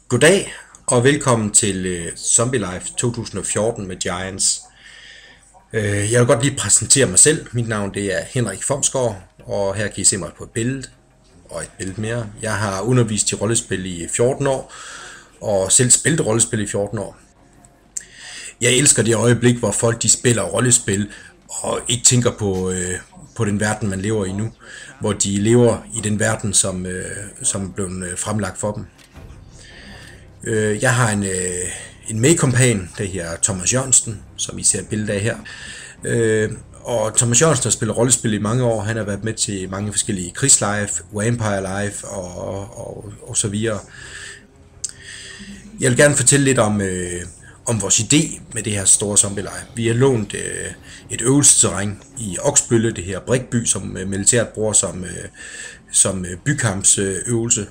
Goddag og velkommen til Zombie Life 2014 med Giants. Jeg vil godt lige præsentere mig selv. Mit navn det er Henrik Fomsgaard, og her kan I se mig på et billede og et billede mere. Jeg har undervist i rollespil i 14 år, og selv spillet rollespil i 14 år. Jeg elsker det øjeblik, hvor folk de spiller rollespil og ikke tænker på den verden, man lever i nu. Hvor de lever i den verden, som er blevet fremlagt for dem. Jeg har en medkompan, der her Thomas Jørgensen, som I ser et billede af her. Og Thomas Jørgensen har spillet rollespil i mange år. Han har været med til mange forskellige krigslive, Vampire Live og så videre. Jeg vil gerne fortælle lidt om vores idé med det her store zombie live. Vi har lånt et øvelsesterræn i Oksbølle, det her brikby, som militæret bruger som bykampsøvelse.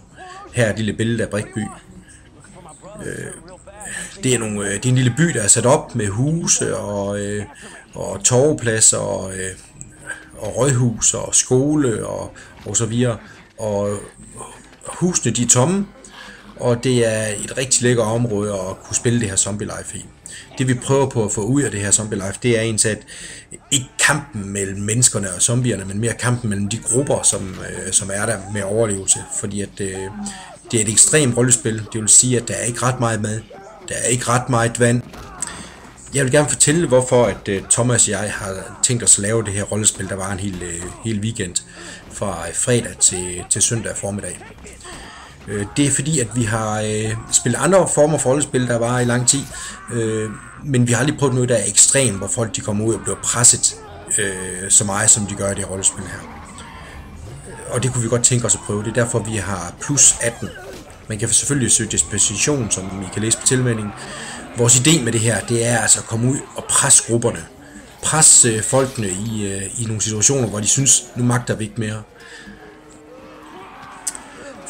Her er et lille billede af Brikby. Det er en lille by, der er sat op med huse og torvepladser og rådhus og skole og så videre. Og husene de er tomme, og det er et rigtig lækker område at kunne spille det her zombie life i. Det vi prøver på at få ud af det her zombie life, det er indsat ikke kampen mellem menneskerne og zombierne, men mere kampen mellem de grupper, som er der med overlevelse. Fordi at det er et ekstremt rollespil. Det vil sige, at der er ikke ret meget mad. Der er ikke ret meget vand. Jeg vil gerne fortælle, hvorfor at Thomas og jeg har tænkt os at lave det her rollespil, der var en hel weekend fra fredag til søndag formiddag. Det er fordi, at vi har spillet andre former for rollespil, der var i lang tid, men vi har aldrig prøvet noget, der er ekstremt, hvor folk de kommer ud og bliver presset så meget, som de gør i det rollespil her. Og det kunne vi godt tænke os at prøve. Det er derfor, vi har plus 18. Man kan selvfølgelig søge disposition, som I kan læse på tilmeldingen. Vores idé med det her, det er altså at komme ud og presse grupperne. Presse folkene i nogle situationer, hvor de synes, nu magter vi ikke mere.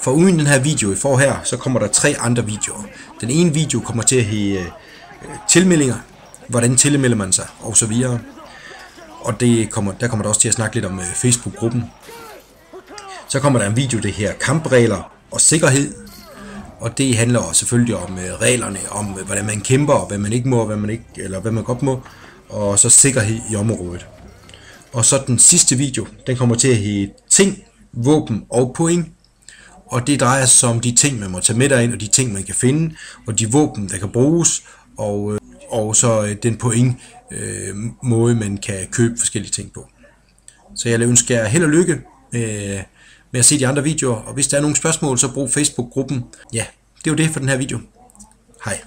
For uden den her video, I får her, så kommer der 3 andre videoer. Den ene video kommer til at hedde tilmeldinger. Hvordan tilmelder man sig, og så videre. Og der kommer der også til at snakke lidt om Facebook-gruppen. Så kommer der en video, det her kampregler og sikkerhed. Og det handler selvfølgelig om reglerne, om hvordan man kæmper, og hvad man ikke må, og hvad man godt må. Og så sikkerhed i området. Og så den sidste video, den kommer til at hedde ting, våben og point. Og det drejer sig om de ting, man må tage med derind, og de ting, man kan finde, og de våben, der kan bruges, og så den point måde, man kan købe forskellige ting på. Så jeg ønsker jer held og lykke med at se de andre videoer, og hvis der er nogle spørgsmål, så brug Facebook-gruppen. Ja, det er jo det for den her video. Hej.